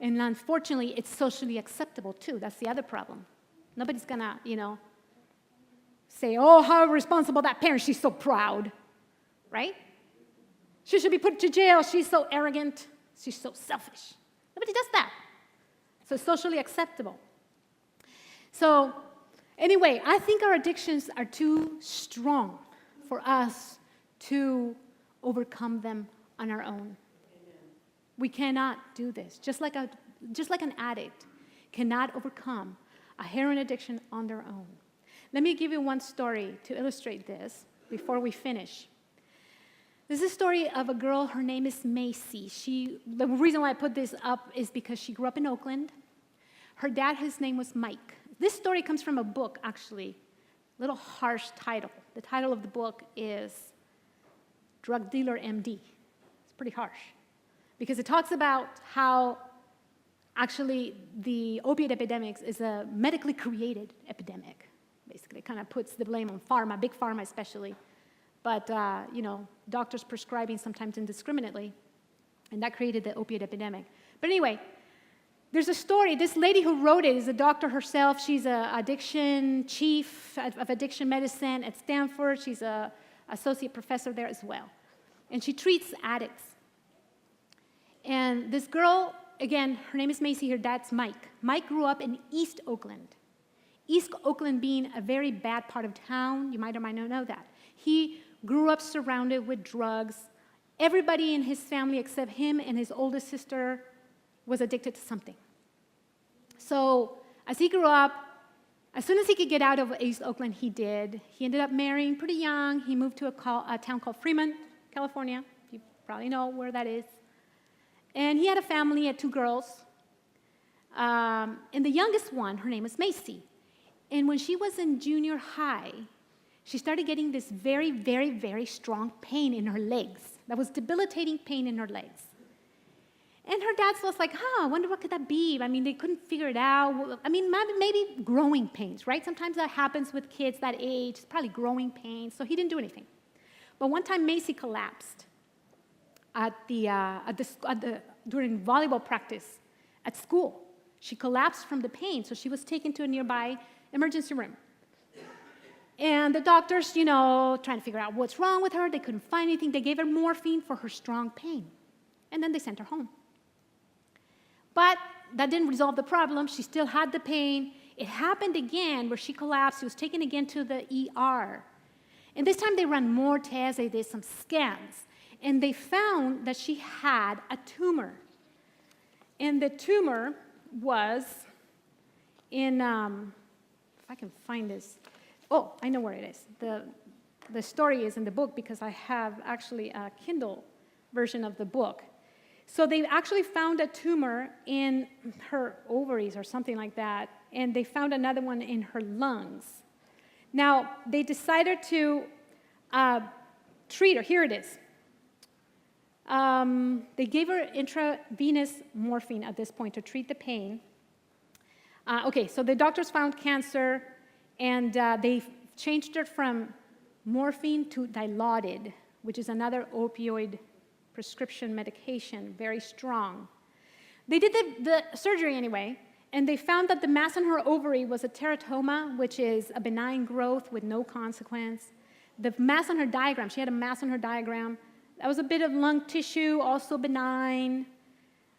unfortunately, it's socially acceptable too. That's the other problem. Nobody's gonna, say, oh, how responsible that parent, she's so proud, right? She should be put to jail, she's so arrogant, she's so selfish. Nobody does that. So it's socially acceptable. So anyway, I think our addictions are too strong for us to overcome them on our own. We cannot do this. Just like an addict cannot overcome a heroin addiction on their own. Let me give you one story to illustrate this before we finish. This is a story of a girl, her name is Macy. The reason why I put this up is because she grew up in Oakland. Her dad, his name was Mike. This story comes from a book, actually, a little harsh title. The title of the book is Drug Dealer MD. It's pretty harsh because it talks about how actually the opiate epidemic is a medically created epidemic. Basically, it kind of puts the blame on pharma, big pharma especially. But, doctors prescribing sometimes indiscriminately, and that created the opiate epidemic. But anyway, there's a story. This lady who wrote it is a doctor herself. She's an addiction chief of addiction medicine at Stanford. She's an associate professor there as well. And she treats addicts. And this girl, again, her name is Macy, her dad's Mike. Mike grew up in East Oakland. East Oakland being a very bad part of town. You might or might not know that. He grew up surrounded with drugs. Everybody in his family except him and his oldest sister was addicted to something. So as he grew up, as soon as he could get out of East Oakland, he did. He ended up marrying pretty young. He moved to a town called Fremont, California. You probably know where that is. And he had a family, he had 2 girls. And the youngest one, her name was Macy. And when she was in junior high, she started getting this very, very, very strong pain in her legs. That was debilitating pain in her legs. And her dad was like, I wonder what could that be? I mean, they couldn't figure it out. I mean, maybe growing pains, right? Sometimes that happens with kids that age. It's probably growing pains. So he didn't do anything. But one time, Macy collapsed during volleyball practice at school. She collapsed from the pain, so she was taken to a nearby emergency room. And the doctors, trying to figure out what's wrong with her. They couldn't find anything. They gave her morphine for her strong pain. And then they sent her home. But that didn't resolve the problem. She still had the pain. It happened again where she collapsed. She was taken again to the ER. And this time they ran more tests. They did some scans. And they found that she had a tumor. And the tumor was in, if I can find this. Oh, I know where it is. The story is in the book because I have actually a Kindle version of the book. So they actually found a tumor in her ovaries or something like that, and they found another one in her lungs. Now, they decided to treat her. Here it is. They gave her intravenous morphine at this point to treat the pain. So the doctors found cancer, and they changed her from morphine to Dilaudid, which is another opioid prescription medication, very strong. They did the surgery anyway, and they found that the mass in her ovary was a teratoma, which is a benign growth with no consequence. The mass on her diagram, she had a mass on her diagram, that was a bit of lung tissue, also benign,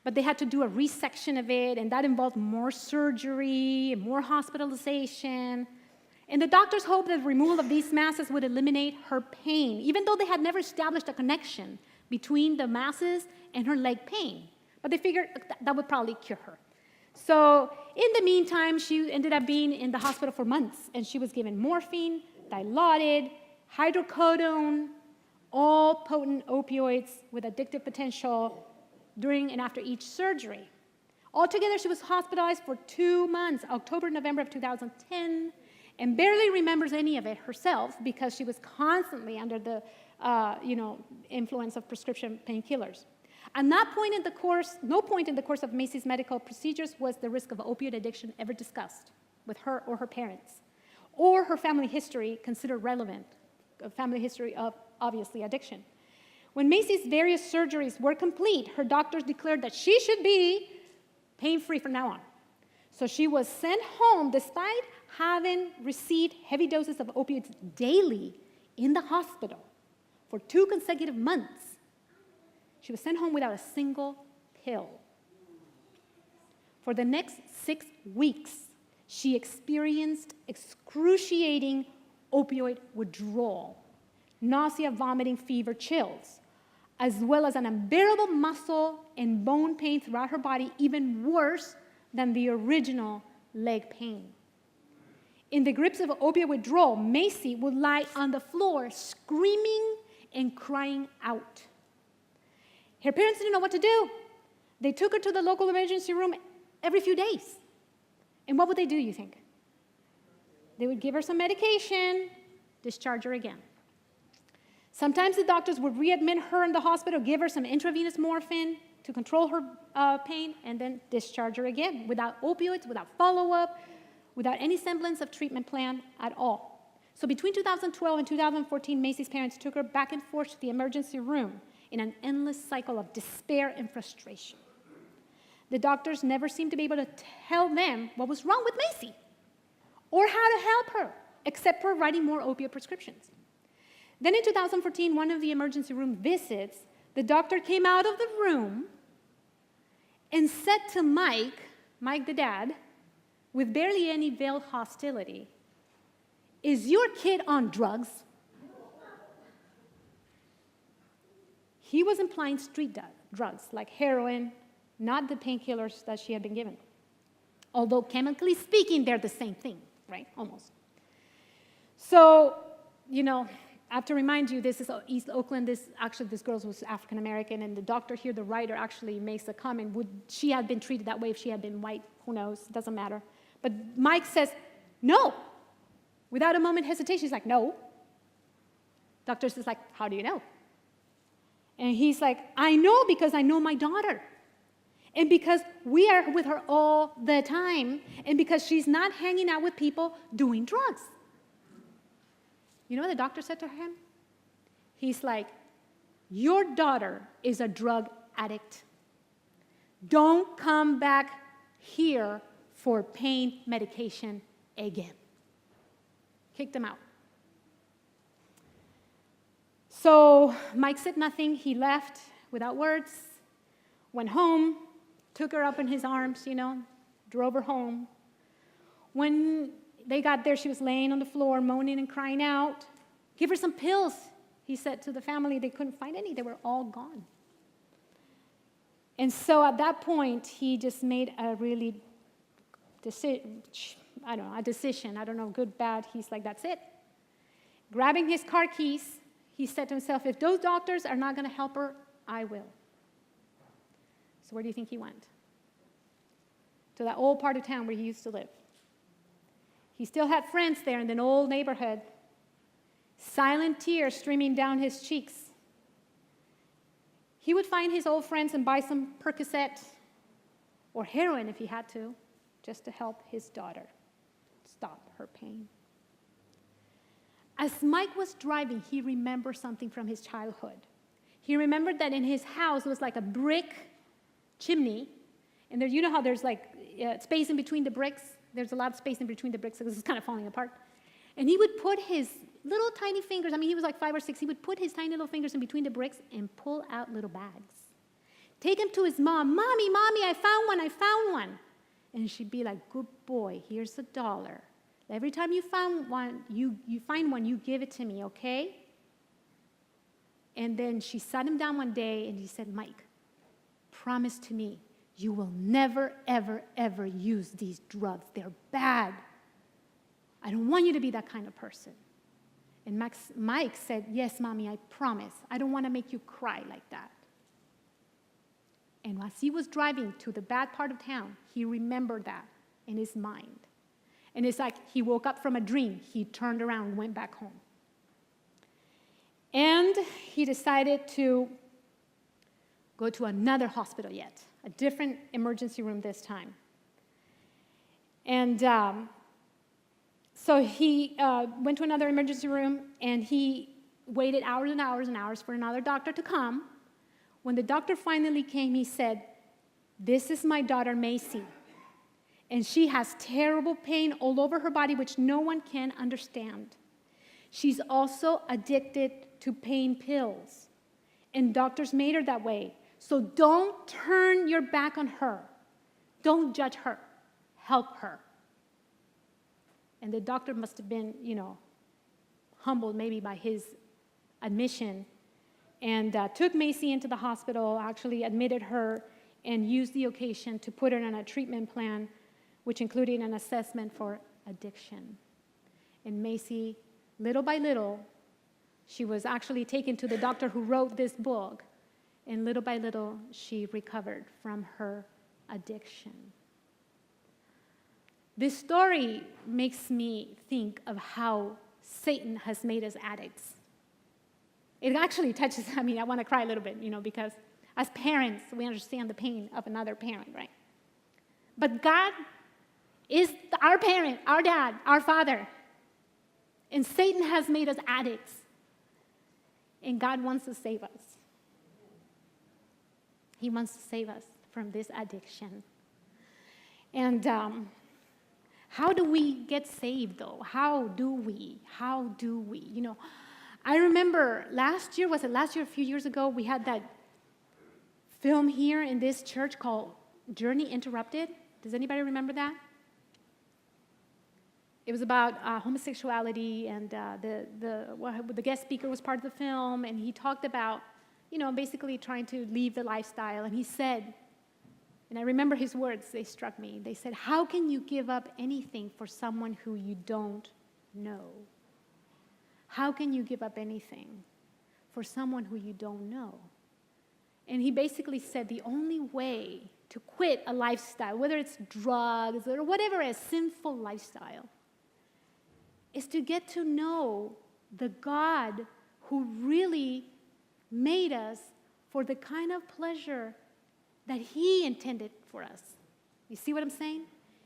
but they had to do a resection of it, and that involved more surgery, more hospitalization. And the doctors hoped that the removal of these masses would eliminate her pain, even though they had never established a connection between the masses and her leg pain. But they figured that would probably cure her. So in the meantime, she ended up being in the hospital for months, and she was given morphine, Dilaudid, hydrocodone, all potent opioids with addictive potential during and after each surgery. Altogether, she was hospitalized for 2 months, October, November of 2010, and barely remembers any of it herself because she was constantly under the influence of prescription painkillers. At that point in the course, no point in the course of Macy's medical procedures was the risk of opioid addiction ever discussed with her or her parents, or her family history considered relevant, a family history of, obviously, addiction. When Macy's various surgeries were complete, her doctors declared that she should be pain-free from now on. So she was sent home despite having received heavy doses of opioids daily in the hospital for 2 consecutive months. She was sent home without a single pill. For the next 6 weeks, she experienced excruciating opioid withdrawal, nausea, vomiting, fever, chills, as well as an unbearable muscle and bone pain throughout her body, even worse than the original leg pain. In the grips of opioid withdrawal, Macy would lie on the floor screaming and crying out. Her parents didn't know what to do. They took her to the local emergency room every few days. And what would they do, you think? They would give her some medication, discharge her again. Sometimes the doctors would readmit her in the hospital, give her some intravenous morphine to control her pain, and then discharge her again without opioids, without follow-up, without any semblance of treatment plan at all. So between 2012 and 2014, Macy's parents took her back and forth to the emergency room in an endless cycle of despair and frustration. The doctors never seemed to be able to tell them what was wrong with Macy or how to help her, except for writing more opioid prescriptions. Then in 2014, one of the emergency room visits, the doctor came out of the room and said to Mike the dad, with barely any veiled hostility, "Is your kid on drugs?" He was implying street drugs like heroin, not the painkillers that she had been given. Although chemically speaking, they're the same thing, right? Almost. So, I have to remind you, this is East Oakland. This girl was African American, and the doctor here, the writer, actually makes a comment. Would she have been treated that way if she had been white? Who knows? Doesn't matter. But Mike says, no. Without a moment hesitation, he's like, no. Doctor says, like, how do you know? And he's like, I know because I know my daughter. And because we are with her all the time, and because she's not hanging out with people doing drugs. You know what the doctor said to him? He's like, your daughter is a drug addict. Don't come back here for pain medication again. Kicked him out. So Mike said nothing. He left without words, went home, took her up in his arms, drove her home. When they got there, she was laying on the floor, moaning and crying out. Give her some pills, he said to the family. They couldn't find any. They were all gone. And so at that point, he just made a really decision. I don't know, good, bad. He's like, that's it. Grabbing his car keys, he said to himself, if those doctors are not going to help her, I will. So where do you think he went? To that old part of town where he used to live. He still had friends there in the old neighborhood. Silent tears streaming down his cheeks. He would find his old friends and buy some Percocet or heroin if he had to, just to help his daughter stop her pain. As Mike was driving, he remembered something from his childhood. He remembered that in his house, it was like a brick chimney, and there, you know how there's like space in between the bricks? There's a lot of space in between the bricks, so this is kind of falling apart. And he would put his little tiny fingers, he was like 5 or 6, he would put his tiny little fingers in between the bricks and pull out little bags. Take him to his mom. Mommy, I found one. And she'd be like, good boy, here's $1. Every time you find one, you give it to me, okay? And then she sat him down one day and he said, Mike, promise to me you will never, ever, ever use these drugs. They're bad. I don't want you to be that kind of person. And Mike said, yes, Mommy, I promise. I don't want to make you cry like that. And as he was driving to the bad part of town, he remembered that in his mind. And it's like he woke up from a dream. He turned around and went back home. And he decided to go to another hospital yet, a different emergency room this time. And so he went to another emergency room, and he waited hours and hours and hours for another doctor to come. When the doctor finally came, he said, this is my daughter, Macy, and she has terrible pain all over her body, which no one can understand. She's also addicted to pain pills, and doctors made her that way. So don't turn your back on her. Don't judge her. Help her. And the doctor must have been, humbled maybe by his admission, and took Macy into the hospital, actually admitted her, and used the occasion to put her on a treatment plan, which included an assessment for addiction. And Macy, little by little, she was actually taken to the doctor who wrote this book, and little by little, she recovered from her addiction. This story makes me think of how Satan has made us addicts. It actually touches, I want to cry a little bit, because as parents, we understand the pain of another parent, right? But God is our parent, our dad, our father. And Satan has made us addicts. And God wants to save us. He wants to save us from this addiction. And how do we get saved, though? How do we? I remember last year, a few years ago, we had that film here in this church called Journey Interrupted. Does anybody remember that? It was about homosexuality, and the guest speaker was part of the film, and he talked about, basically trying to leave the lifestyle. And he said, and I remember his words, they struck me. They said, how can you give up anything for someone who you don't know? How can you give up anything for someone who you don't know? And he basically said the only way to quit a lifestyle, whether it's drugs or whatever, a sinful lifestyle, is to get to know the God who really made us for the kind of pleasure that he intended for us. You see what I'm saying?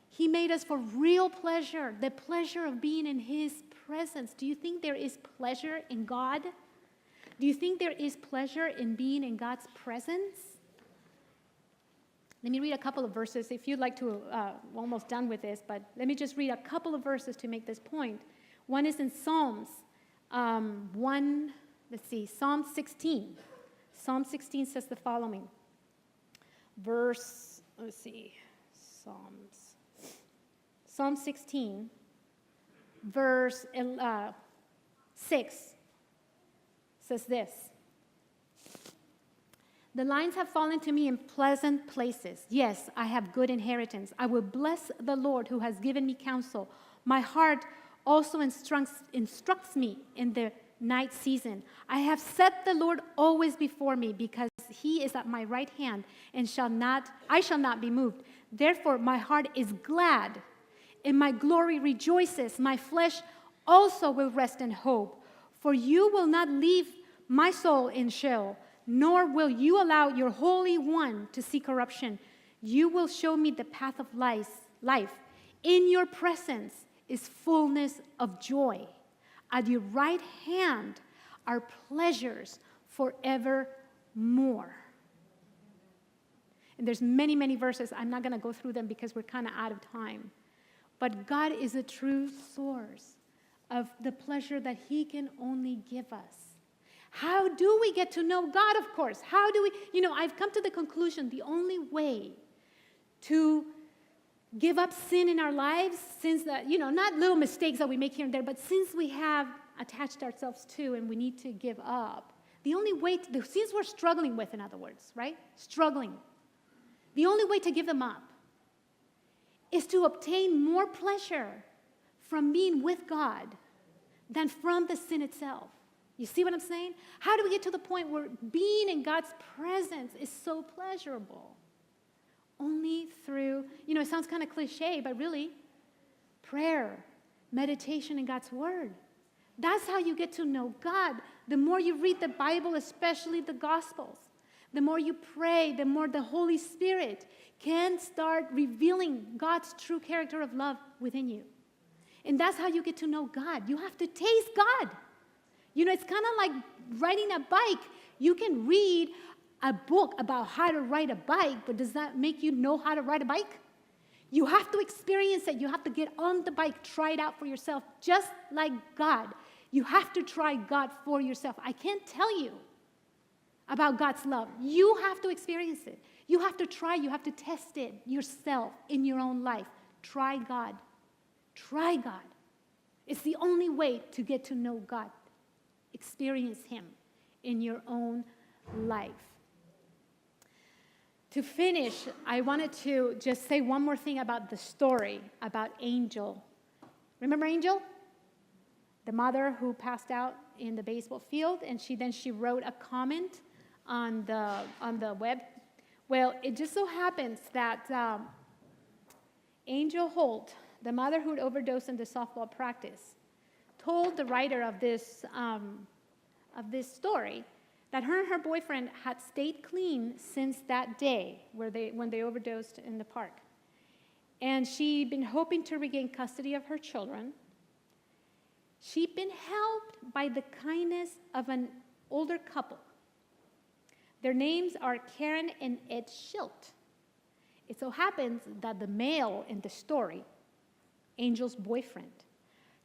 He made us for real pleasure, the pleasure of being in his presence. Do you think there is pleasure in God? Do you think there is pleasure in being in God's presence? Let me read a couple of verses. If you'd like to, we're almost done with this, but let me just read a couple of verses to make this point. One is in Psalms Psalm 16. Psalm 16 says the following. Psalm 16, verse 6 says this. The lines have fallen to me in pleasant places. Yes, I have good inheritance. I will bless the Lord who has given me counsel. My heart also instructs me in the night season. I have set the Lord always before me, because he is at my right hand, and I shall not be moved. Therefore my heart is glad, and my glory rejoices. My flesh also will rest in hope. For you will not leave my soul in Sheol, nor will you allow your Holy One to see corruption. You will show me the path of life. In your presence is fullness of joy. At your right hand are pleasures forevermore. And there's many, many verses. I'm not going to go through them because we're kind of out of time. But God is a true source of the pleasure that he can only give us. How do we get to know God, of course? How do we, I've come to the conclusion the only way to give up sin in our lives, sins that, not little mistakes that we make here and there, but sins we have attached ourselves to and we need to give up. The only way, the sins we're struggling with, in other words, right? Struggling. The only way to give them up is to obtain more pleasure from being with God than from the sin itself. You see what I'm saying? How do we get to the point where being in God's presence is so pleasurable? Only through, it sounds kind of cliche, but really, prayer, meditation in God's Word. That's how you get to know God. The more you read the Bible, especially the Gospels, the more you pray, the more the Holy Spirit can start revealing God's true character of love within you. And that's how you get to know God. You have to taste God. It's kind of like riding a bike. You can read a book about how to ride a bike, but does that make you know how to ride a bike? You have to experience it. You have to get on the bike, try it out for yourself, just like God. You have to try God for yourself. I can't tell you about God's love. You have to experience it. You have to try, you have to test it yourself in your own life. Try God. Try God. It's the only way to get to know God. Experience Him in your own life. To finish, I wanted to just say one more thing about the story about Angel. Remember Angel? The mother who passed out in the baseball field, and she wrote a comment on the web. Well, it just so happens that Angel Holt, the mother who'd overdosed in the softball practice, told the writer of this story that her and her boyfriend had stayed clean since that day when they overdosed in the park. And she'd been hoping to regain custody of her children. She'd been helped by the kindness of an older couple. Their names are Karen and Ed Schilt. It so happens that the male in the story, Angel's boyfriend,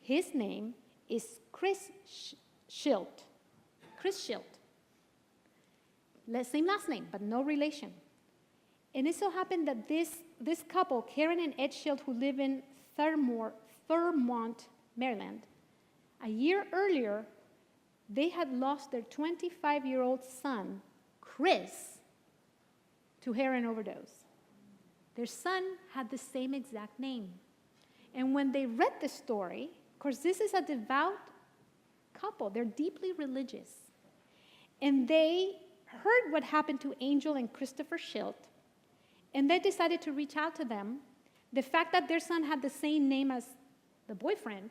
his name is Chris Schilt. Chris Schilt. Same last name, but no relation. And it so happened that this couple, Karen and Ed Schilt, who live in Thurmont, Maryland, a year earlier, they had lost their 25-year-old son, Chris, to heroin overdose. Their son had the same exact name. And when they read the story, of course, this is a devout couple. They're deeply religious. And they heard what happened to Angel and Christopher Schilt, and they decided to reach out to them. The fact that their son had the same name as the boyfriend,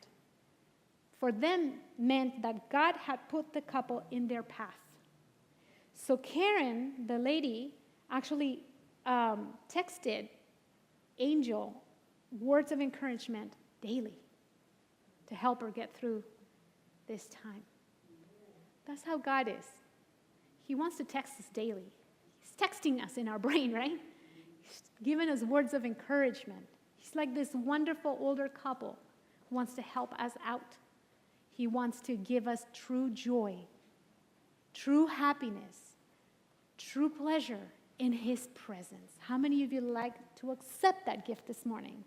for them, meant that God had put the couple in their path. So Karen, the lady, actually texted Angel words of encouragement daily to help her get through this time. That's how God is. He wants to text us daily. He's texting us in our brain, right? He's giving us words of encouragement. He's like this wonderful older couple who wants to help us out. He wants to give us true joy, true happiness, true pleasure in His presence. How many of you like to accept that gift this morning?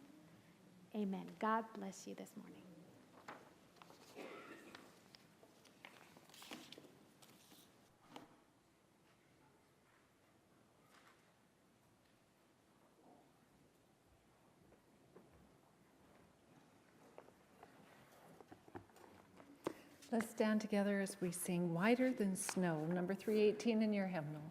Amen. God bless you this morning. Let's stand together as we sing Whiter Than Snow, number 318 in your hymnal.